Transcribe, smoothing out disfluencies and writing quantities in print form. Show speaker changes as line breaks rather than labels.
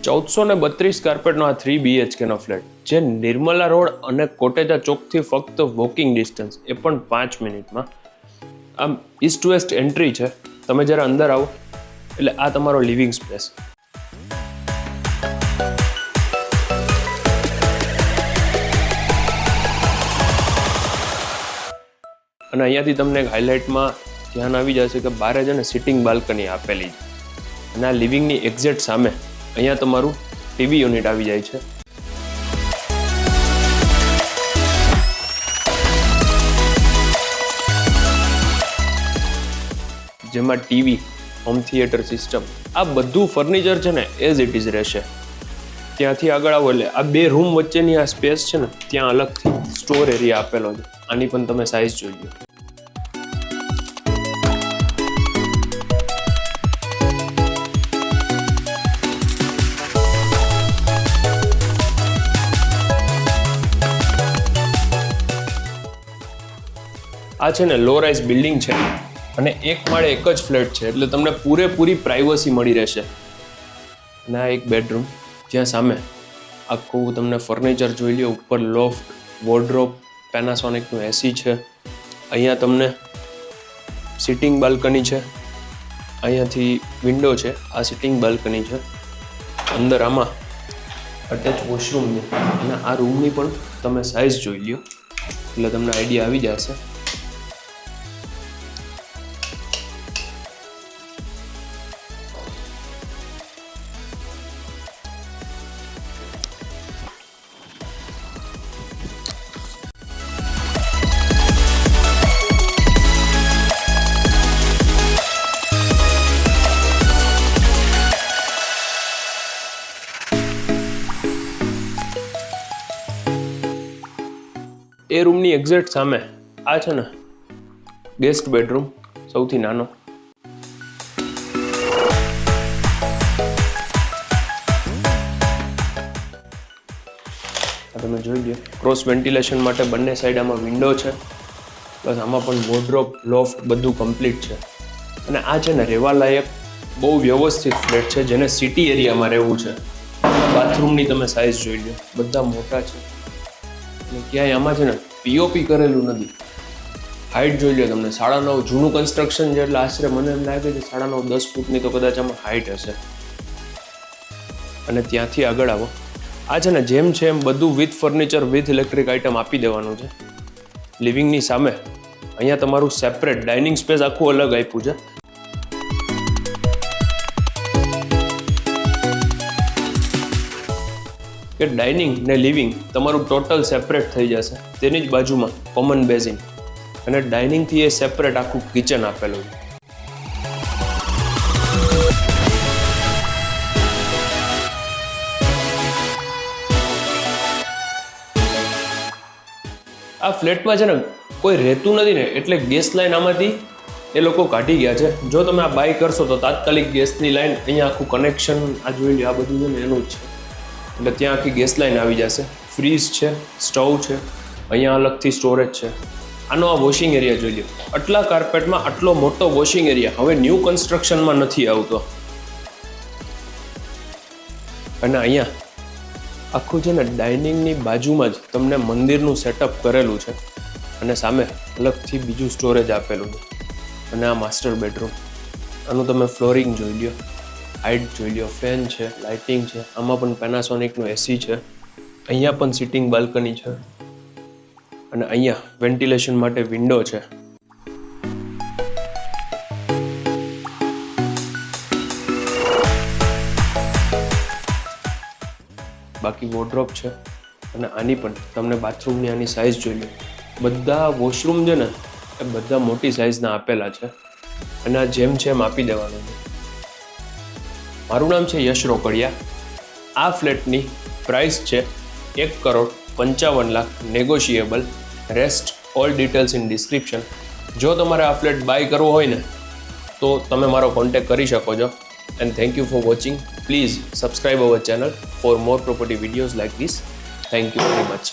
1432 કાર્પેટનો આ 3 BHK નો flat, જે Nirmala road અને કોટેજા ચોકથી ફક્ત વોકિંગ ડિસ્ટન્સ, એ પણ 5 મિનિટમાં. આમ ઈસ્ટ વેસ્ટ એન્ટ્રી છે. તમે જ્યારે અંદર આવો એટલે આ તમારો લિવિંગ સ્પેસ. અને અહીંયાથી તમને એક હાઇલાઇટમાં ધ્યાન આવી જશે કે બારે છે ને સિટિંગ બાલ્કની આપેલી છે. અને આ લિવિંગની એક્ઝેક્ટ સામે અહીંયા તમારું ટીવી યુનિટ આવી જાય છે. જેમાં ટીવી, હોમ થિયેટર સિસ્ટમ, આ બધું ફર્નિચર છે ને એઝ ઇટ ઇઝ રહેશે. ત્યાંથી આગળ આવો એટલે આ 2 રૂમ વચ્ચેની આ સ્પેસ છે ને, ત્યાં અલગથી સ્ટોર એરિયા આપેલો છે. આની પણ તમે સાઇઝ જોઈ લો. આ છે ને લો રાઇઝ બિલ્ડિંગ છે અને એક માળે એક જ ફ્લેટ છે, એટલે તમને પૂરેપૂરી પ્રાઇવસી મળી રહેશે. અને આ એક બેડરૂમ, જ્યાં સામે આખું તમને ફર્નિચર જોઈ લો. ઉપર લોફ્ટ, વોર્ડરોબ, પેનાસોનિકનું એસી છે. અહીંયા તમને સિટિંગ બાલ્કની છે. અહીંયાથી વિન્ડો છે. આ સિટિંગ બાલ્કની છે. અંદર આમાં અટેચ વોશરૂમ છે. અને આ રૂમની પણ તમે સાઇઝ જોઈ લો એટલે તમને આઈડિયા આવી જશે. એ રૂમની એક્ઝેક્ટ સામે આ છે ને ગેસ્ટ બેડરૂમ, સૌથી નાનો. આ તમે જોઈ લો. ક્રોસ વેન્ટિલેશન માટે બંને સાઈડ આમાં વિન્ડો છે. પ્લસ આમાં પણ વોર્ડરોબ, લોફ્ટ બધું કમ્પ્લીટ છે. અને આ છે ને રહેવા લાયક બહુ વ્યવસ્થિત ફ્લેટ છે, જેને સિટી એરિયામાં રહેવું છે. બાથરૂમની તમે સાઇઝ જોઈ લો, બધા મોટા છે. અને ક્યાંય આમાં છે ને પીઓપી કરેલું નથી. હાઇટ જોઈ લો તમને, 9.5 જૂનું કન્સ્ટ્રક્શન છે, એટલે આશરે મને એમ લાગે છે 9.5-10 ફૂટની તો કદાચ આમાં હાઇટ હશે. અને ત્યાંથી આગળ આવો. આ છે ને જેમ છે એમ બધું with furniture, with electric item આપી દેવાનું છે. લિવિંગની સામે અહીંયા તમારું સેપરેટ ડાઇનિંગ સ્પેસ આખું અલગ આપ્યું છે. કે ડાઇનિંગ ને લિવિંગ તમારું ટોટલ સેપરેટ થઈ જશે. તેની જ બાજુમાં કોમન બેઝિન અને ડાઇનિંગથી એ સેપરેટ આખું કિચન આપેલું છે. આ ફ્લેટમાં છે ને કોઈ રહેતું નથી ને, એટલે ગેસ લાઈન આમાંથી એ લોકો કાઢી ગયા છે. જો તમે આ બાય કરશો તો તાત્કાલિક ગેસની લાઈન અહીંયા આખું કનેક્શન આ જોઈ લો, આ બધું છે ને એનું જ છે. એટલે ત્યાં આખી ગેસ લાઈન આવી જશે. ફ્રીઝ છે, સ્ટવ છે, અહીંયા અલગથી સ્ટોરેજ છે. આનો આ વોશિંગ એરિયા જોઈ લો. આટલા કાર્પેટમાં આટલો મોટો વોશિંગ એરિયા હવે ન્યૂ કન્સ્ટ્રક્શનમાં નથી આવતો. અને અહીંયા આખું છે ને ડાઇનિંગની બાજુમાં જ તમને મંદિરનું સેટઅપ કરેલું છે. અને સામે અલગથી બીજું સ્ટોરેજ આપેલું છે. અને આ માસ્ટર બેડરૂમ, આનું તમે ફ્લોરિંગ જોઈ લો, હાઇટ જોઈ લો, ફેન છે, લાઇટિંગ છે. આમાં પણ પેનાસોનિકનું એસી છે. અહીંયા પણ સિટિંગ બાલ્કની છે. અને અહીંયા વેન્ટિલેશન માટે વિન્ડો છે. બાકી વોર્ડરોબ છે. અને આની પણ તમને બાથરૂમની આની સાઇઝ જોઈ લો. બધા વોશરૂમ છે ને એ બધા મોટી સાઇઝના આપેલા છે. અને આ જેમ છે એમ આપી દેવાનું છે. મારું નામ છે યશ રોકડિયા. આ ફ્લેટની પ્રાઇસ છે 1,55,00,000 negotiable. Rest all details in description. જો તમારે આ ફ્લેટ બાય કરવો હોય ને તો તમે મારો કોન્ટેક્ટ કરી શકો છો. And thank you for watching. Please subscribe our channel for more property videos like this. Thank you very much.